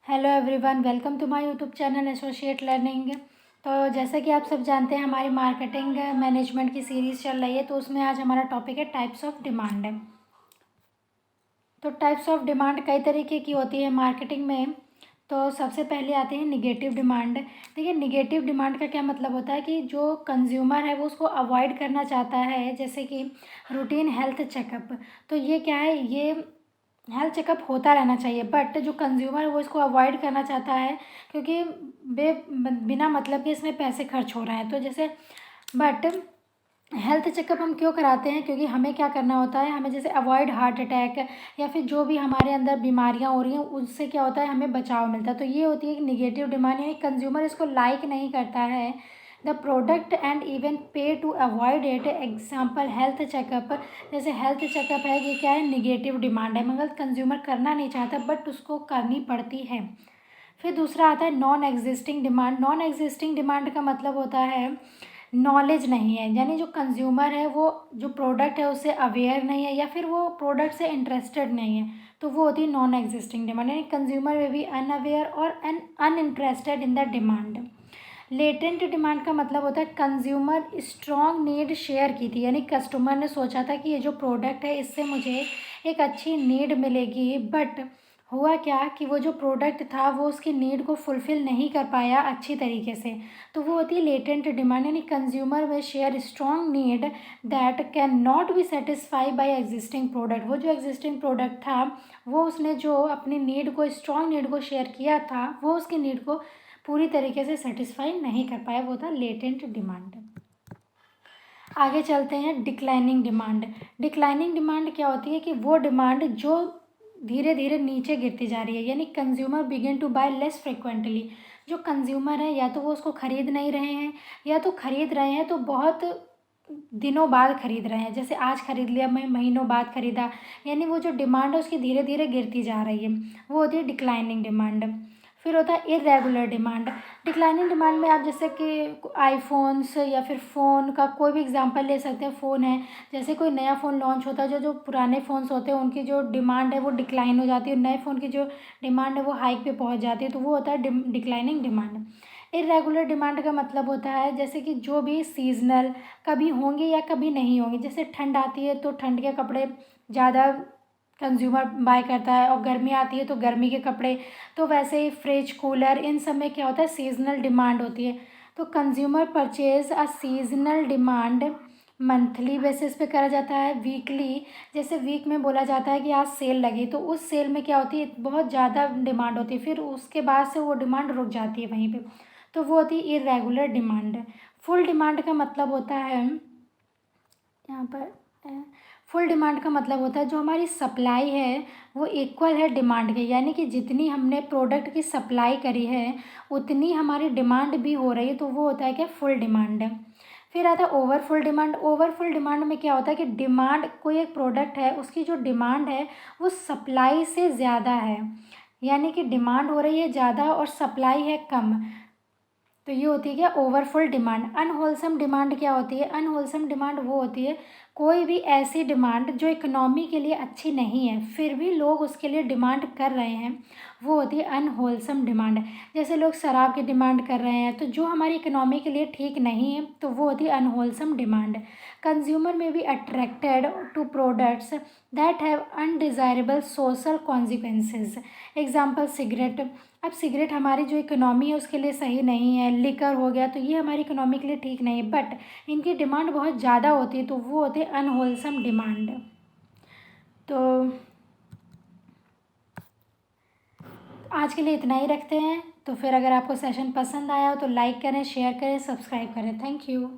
Hello everyone, welcome to my YouTube channel associate learning. तो जैसा कि आप सब जानते हैं, हमारी मार्केटिंग मैनेजमेंट की सीरीज़ चल रही है। तो उसमें आज हमारा टॉपिक है टाइप्स ऑफ डिमांड। तो टाइप्स ऑफ डिमांड कई तरीके की होती है मार्केटिंग में। तो सबसे पहले आते हैं निगेटिव डिमांड। देखिए, निगेटिव डिमांड का क्या मतलब होता है कि जो कंज्यूमर है वो उसको अवॉइड करना चाहता है, जैसे कि रूटीन हेल्थ चेकअप। तो ये क्या है, ये हेल्थ चेकअप होता रहना चाहिए, बट जो कंज्यूमर है वो इसको अवॉइड करना चाहता है क्योंकि बिना मतलब के इसमें पैसे खर्च हो रहे हैं। तो जैसे बट हेल्थ चेकअप हम क्यों कराते हैं, क्योंकि हमें क्या करना होता है, हमें जैसे अवॉइड हार्ट अटैक या फिर जो भी हमारे अंदर बीमारियां हो रही हैं उससे क्या होता है, हमें बचाव मिलता है। तो ये होती है कि निगेटिव डिमांड, यानी कंज्यूमर इसको लाइक नहीं करता है the product and even pay to avoid it. Example health checkup, जैसे हेल्थ चेकअप है, ये क्या है, निगेटिव डिमांड है, मगर कंज्यूमर करना नहीं चाहता बट उसको करनी पड़ती है। फिर दूसरा आता है non existing demand. Non existing demand का मतलब होता है नॉलेज नहीं है, यानी जो कंज्यूमर है वो जो प्रोडक्ट है उससे अवेयर नहीं है या फिर वो प्रोडक्ट से इंटरेस्टेड नहीं है। तो वो होती है नॉन एग्जिस्टिंग डिमांड, यानी कंज्यूमर वे बी अनअवेयर और uninterested in the demand. Latent demand का मतलब होता है कंज्यूमर स्ट्रॉन्ग नीड शेयर की थी, यानी कस्टमर ने सोचा था कि ये जो प्रोडक्ट है इससे मुझे एक अच्छी नीड मिलेगी, बट हुआ क्या कि वो जो प्रोडक्ट था वो उसकी नीड को फुलफ़िल नहीं कर पाया अच्छी तरीके से। तो वो होती है लेटेंट डिमांड, यानी consumer way share strong need that can not be satisfy by existing product. वो जो एग्जिस्टिंग प्रोडक्ट था वो उसने जो अपनी नीड को, स्ट्रॉन्ग नीड को शेयर किया था, वो उसकी नीड को पूरी तरीके से सेटिस्फाई नहीं कर पाया, वो था लेटेंट डिमांड। आगे चलते हैं डिक्लाइनिंग डिमांड। डिक्लाइनिंग डिमांड क्या होती है कि वो डिमांड जो धीरे धीरे नीचे गिरती जा रही है, यानी consumer begin to buy less frequently. जो कंज्यूमर है या तो वो उसको खरीद नहीं रहे हैं, या तो खरीद रहे हैं तो बहुत दिनों बाद खरीद रहे हैं, जैसे आज खरीद लिया, मैं महीनों बाद खरीदा, यानी वो जो डिमांड है उसकी धीरे धीरे गिरती जा रही है, वो होती है डिक्लाइनिंग डिमांड। फिर होता है इरेगुलर डिमांड। डिक्लाइनिंग डिमांड में आप जैसे कि आईफोन्स या फिर फ़ोन का कोई भी एग्जांपल ले सकते हैं। फ़ोन है, जैसे कोई नया फ़ोन लॉन्च होता है, जो जो पुराने फ़ोन्स होते हैं उनकी जो डिमांड है वो डिक्लाइन हो जाती है, नए फ़ोन की जो डिमांड है वो हाइक पे पहुंच जाती है, तो वो होता है डिक्लाइनिंग डिमांड। इरेगुलर डिमांड का मतलब होता है जैसे कि जो भी सीजनल, कभी होंगे या कभी नहीं होंगे, जैसे ठंड आती है तो ठंड के कपड़े ज़्यादा कंज्यूमर बाय करता है, और गर्मी आती है तो गर्मी के कपड़े। तो वैसे ही फ्रिज, कूलर, इन सब में क्या होता है, सीजनल डिमांड होती है। तो consumer purchase a seasonal demand monthly basis पे करा जाता है, वीकली, जैसे वीक में बोला जाता है कि आज सेल लगी तो उस सेल में क्या होती है, बहुत ज़्यादा डिमांड होती है, फिर उसके बाद से वो डिमांड रुक जाती है वहीं पे, तो वो होती है इरेगुलर डिमांड। फुल डिमांड का मतलब होता है, यहाँ पर फुल डिमांड का मतलब होता है जो हमारी सप्लाई है वो इक्वल है डिमांड के, यानी कि जितनी हमने प्रोडक्ट की सप्लाई करी है उतनी हमारी डिमांड भी हो रही है, तो वो होता है क्या, फुल डिमांड। फिर आता है ओवरफुल डिमांड। ओवरफुल डिमांड में क्या होता है कि डिमांड, कोई एक प्रोडक्ट है उसकी जो डिमांड है वो सप्लाई से ज़्यादा है, यानी कि डिमांड हो रही है ज़्यादा और सप्लाई है कम, तो ये होती है क्या, ओवरफुल डिमांड। अनहोलसम डिमांड क्या होती है, अनहोलसम डिमांड वो होती है कोई भी ऐसी डिमांड जो इकोनॉमी के लिए अच्छी नहीं है फिर भी लोग उसके लिए डिमांड कर रहे हैं, वो होती है अनहोलसम डिमांड। जैसे लोग शराब की डिमांड कर रहे हैं तो जो हमारी इकोनॉमी के लिए ठीक नहीं है, तो वो होती है unwholesome demand. Consumer may be attracted to products that have undesirable social consequences. Example cigarette. अब सिगरेट हमारी जो इकोनॉमी है उसके लिए सही नहीं है, लिकर हो गया तो ये हमारी इकोनॉमी के लिए ठीक नहीं है, बट इनकी डिमांड बहुत ज़्यादा होती है, तो वो होती है अनहोलसम डिमांड। तो आज के लिए इतना ही रखते हैं। तो फिर अगर आपको सेशन पसंद आया हो तो लाइक करें, शेयर करें, सब्सक्राइब करें। Thank you.